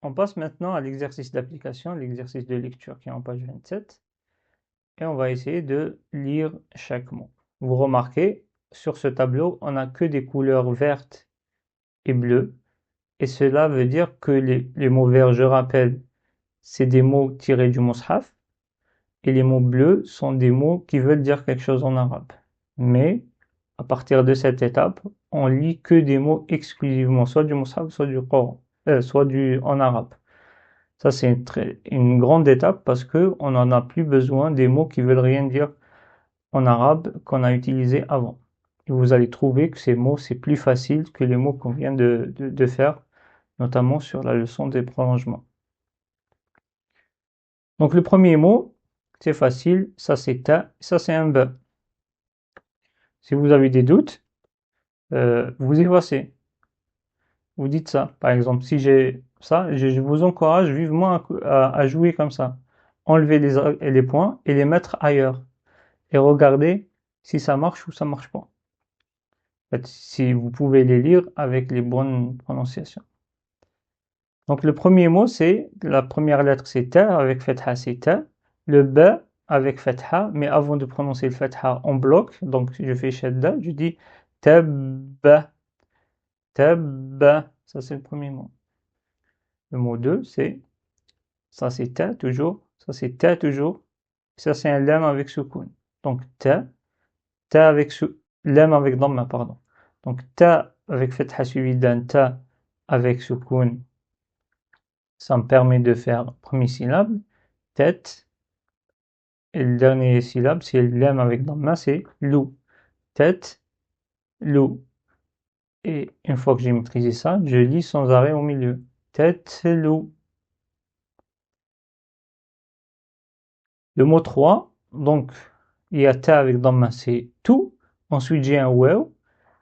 On passe maintenant à l'exercice d'application, l'exercice de lecture qui est en page 27, et on va essayer de lire chaque mot. Vous remarquez, sur ce tableau, on n'a que des couleurs vertes et bleues, et cela veut dire que les mots verts, je rappelle, c'est des mots tirés du Mus'haf, et les mots bleus sont des mots qui veulent dire quelque chose en arabe. Mais, à partir de cette étape, on lit que des mots exclusivement, soit du Mus'haf, soit du Coran, en arabe. Ça, c'est une grande étape parce que on n'en a plus besoin des mots qui veulent rien dire en arabe qu'on a utilisés avant. Et vous allez trouver que ces mots, c'est plus facile que les mots qu'on vient de faire, notamment sur la leçon des prolongements. Donc, le premier mot, c'est facile, ça c'est ta, ça c'est un ba. Si vous avez des doutes, vous effacez. Vous dites ça. Par exemple, si j'ai ça, je vous encourage vivement à jouer comme ça. Enlever les points et les mettre ailleurs. Et regardez si ça marche ou ça marche pas. En fait, si vous pouvez les lire avec les bonnes prononciations. Donc le premier mot, c'est la première lettre, c'est ta, avec fatha, c'est ta. Le ba avec fatha, mais avant de prononcer le fatha, on bloque. Donc je fais shadda, je dis tabba, tabba. Ça, c'est le premier mot. Le mot 2, ça c'est ta toujours, ça c'est ta toujours. Ça c'est un lam avec soukoun. Donc ta avec lam avec dhamma, pardon. Donc ta avec fatha suivi d'un ta avec soukoun, ça me permet de faire premier syllabe, tête, et le dernier syllabe, c'est lam avec dhamma, c'est lou. Tête, lou. Et une fois que j'ai maîtrisé ça, je lis sans arrêt au milieu. Tête, lou. Le mot 3, donc il y a ta avec dhamma, c'est tout. Ensuite j'ai un waw.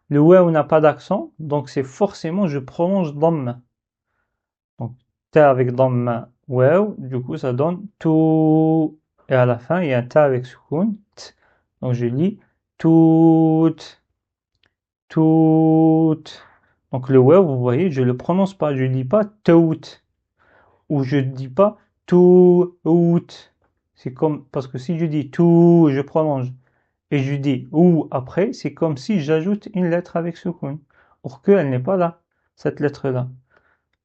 Le waw n'a pas d'accent, donc c'est forcément je prononce dhamma. Donc ta avec dhamma, waw, du coup ça donne tout. Et à la fin il y a un ta avec soukoun, t. Donc je lis toutes, toutes. Donc le waw, vous voyez, je le prononce pas, je dis pas tout, ou je dis pas tout. C'est comme, parce que si je dis tout, je prononce, et je dis ou après, c'est comme si j'ajoute une lettre avec soukoun. Or qu'elle n'est pas là, cette lettre-là.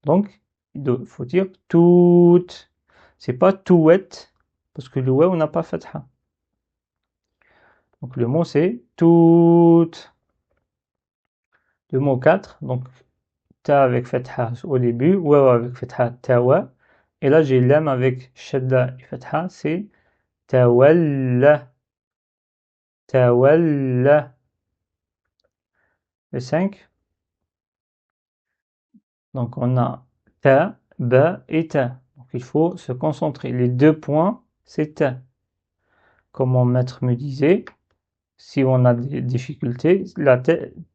Donc, il faut dire toutes. C'est pas touet, parce que le waw n'a pas fatha. Donc le mot c'est toutes. Le mot 4, donc ta avec fatha au début, waw avec fatha, tawa. Et là j'ai lam avec shadda et fatha, c'est tawalla. Tawalla. Le 5, donc on a ta, ba et ta. Donc il faut se concentrer. Les deux points, c'est ta. Comme mon maître me disait, si on a des difficultés, la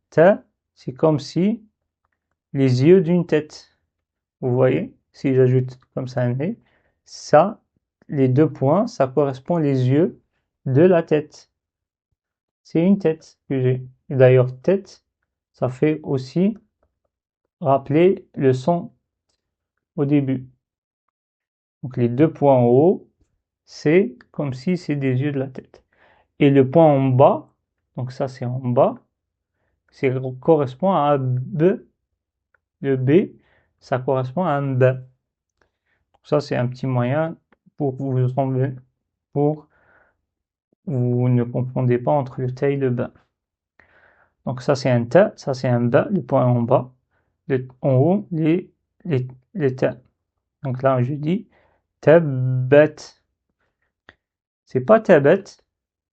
ta, c'est comme si les yeux d'une tête. Vous voyez, si j'ajoute comme ça un nez, ça, les deux points, ça correspond les yeux de la tête. C'est une tête que j'ai. Et d'ailleurs, tête, ça fait aussi rappeler le son au début. Donc les deux points en haut, c'est comme si c'est des yeux de la tête. Et le point en bas, donc ça c'est en bas, c'est correspond à un B. Le B, ça correspond à un B. Donc ça c'est un petit moyen pour pour vous ne confondez pas entre le T et le B. Donc ça c'est un T, ça c'est un B, le point en bas, en haut les T. Donc là je dis tabbat. C'est pas tabat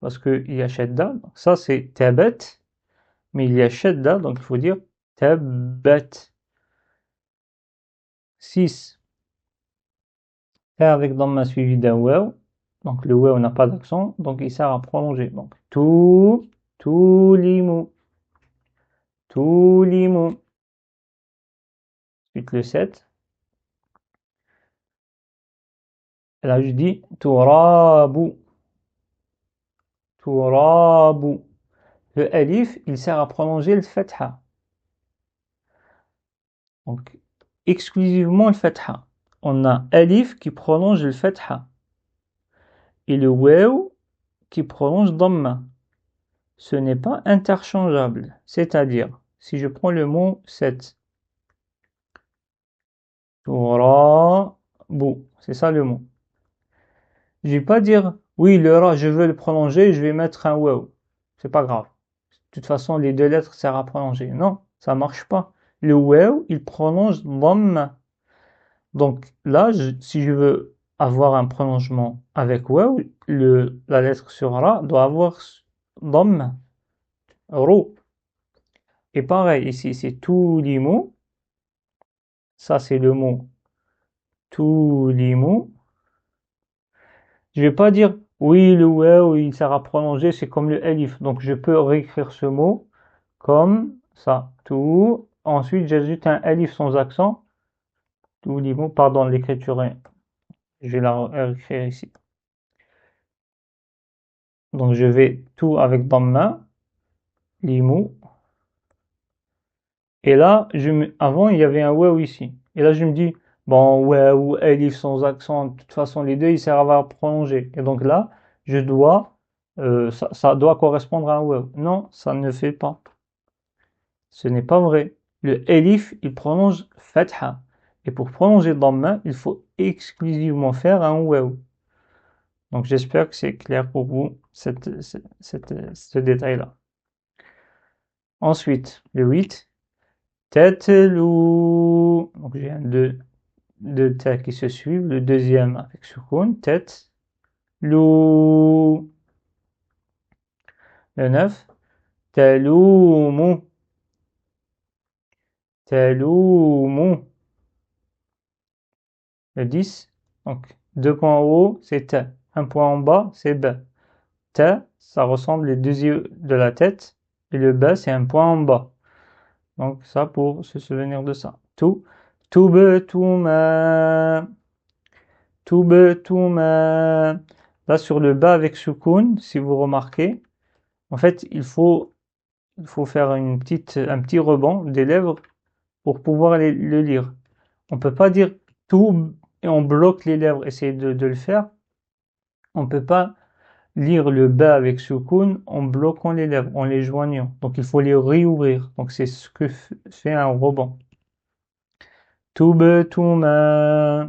parce qu'il y a shadda. Ça c'est tabat, mais il y a shadda, donc il faut dire tabbat. 6. Ta avec dhamma suivi d'un waw. Donc le waw n'a pas d'accent, donc il sert à prolonger. Donc tout limou. Ensuite le 7. Et là je dis turabu. Le alif, il sert à prolonger le fatha. Donc exclusivement le fatha. on a alif qui prolonge le fatha et le waw qui prolonge dhamma. Ce n'est pas interchangeable. C'est-à-dire, si je prends le mot 7, Turabu, c'est ça le mot. Je vais pas dire, oui, le ra, je veux le prolonger, je vais mettre un waw. C'est pas grave. De toute façon, les deux lettres servent à prolonger. Non, ça marche pas. Le waw, il prolonge dhamma. Donc là, si je veux avoir un prolongement avec waw, la lettre sur ra doit avoir dhamma, ro. Et pareil, ici, c'est tous les mots. Ça, c'est le mot tous les mots. Je vais pas dire oui, le waw, il sert à prolonger, c'est comme le alif. Donc je peux réécrire ce mot comme ça. Tout. Ensuite, j'ajoute un alif sans accent. Tous les mots, pardon, l'écriture, je vais la réécrire ici. Donc je vais tout avec dhamma, les mots. Et là, avant, il y avait un waw ici. Et là, je me dis, bon, waw, alif sans accent, de toute façon, les deux, ils servent à prolonger. Et donc là, je dois, ça doit correspondre à un waw. Non, ça ne fait pas. Ce n'est pas vrai. Le alif, il prolonge fatha. Et pour prolonger dhamma, il faut exclusivement faire un waw. Donc j'espère que c'est clair pour vous, ce détail-là. Ensuite, le 8. Tatlou. Donc j'ai deux ta qui se suivent. Le deuxième avec soukoun. Tatlou. Le 9. Taloumu. Taloumu. Le 10. Donc 2 points en haut, c'est ta. 1 point en bas, c'est ba. Ta, ça ressemble les deux yeux de la tête. Et le ba, c'est un point en bas. Donc ça pour se souvenir de ça. Toubetouma. Toubetouma. Là sur le bas avec soukoun, si vous remarquez, en fait il faut faire un petit rebond des lèvres pour pouvoir le lire. On peut pas dire tout et on bloque les lèvres. Essayez de le faire. On peut pas lire le bas avec soukoun en bloquant les lèvres, en les joignant. Donc il faut les réouvrir. Donc c'est ce que fait un rebond. Toubetouma.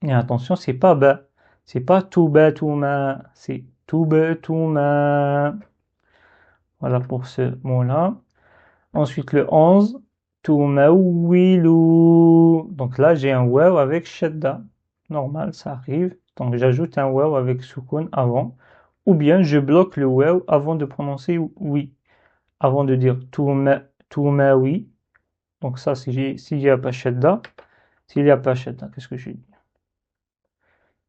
Et attention, c'est pas ba. C'est pas toubetouma. C'est toubetouma. Voilà pour ce mot-là. Ensuite le 11. Toumaouilou. Donc là, j'ai un waw avec shadda. Normal, ça arrive. Donc j'ajoute un waw avec soukoun avant. Ou bien je bloque le waw avant de prononcer oui. Avant de dire toumaoui. Donc ça, s'il n'y a pas shadda. S'il n'y a pas shadda, qu'est-ce que je dis?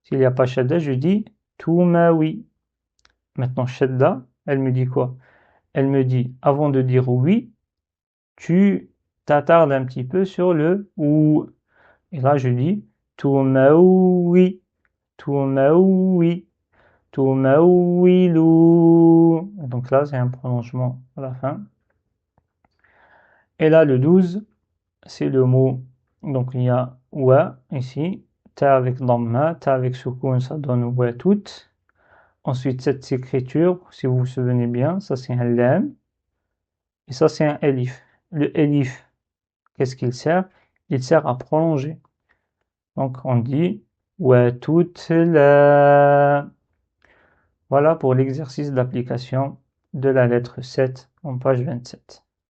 S'il n'y a pas shadda, je dis toumaoui. Maintenant, shadda, elle me dit quoi? Elle me dit, avant de dire oui, tu t'attardes un petit peu sur le ou. Et là, je dis toumaoui, toumaoui, toumaouilou. Donc là, c'est un prolongement à la fin. Et là, le 12, c'est le mot. Donc il y a wa ici, ta avec dhamma, ta avec soukoun, ça donne wa tout. Ensuite, cette écriture, si vous vous souvenez bien, ça c'est un lam. Et ça c'est un elif. Le elif, qu'est-ce qu'il sert? Il sert à prolonger. Donc on dit wa tout la. Voilà pour l'exercice d'application de la lettre 7 en page 27.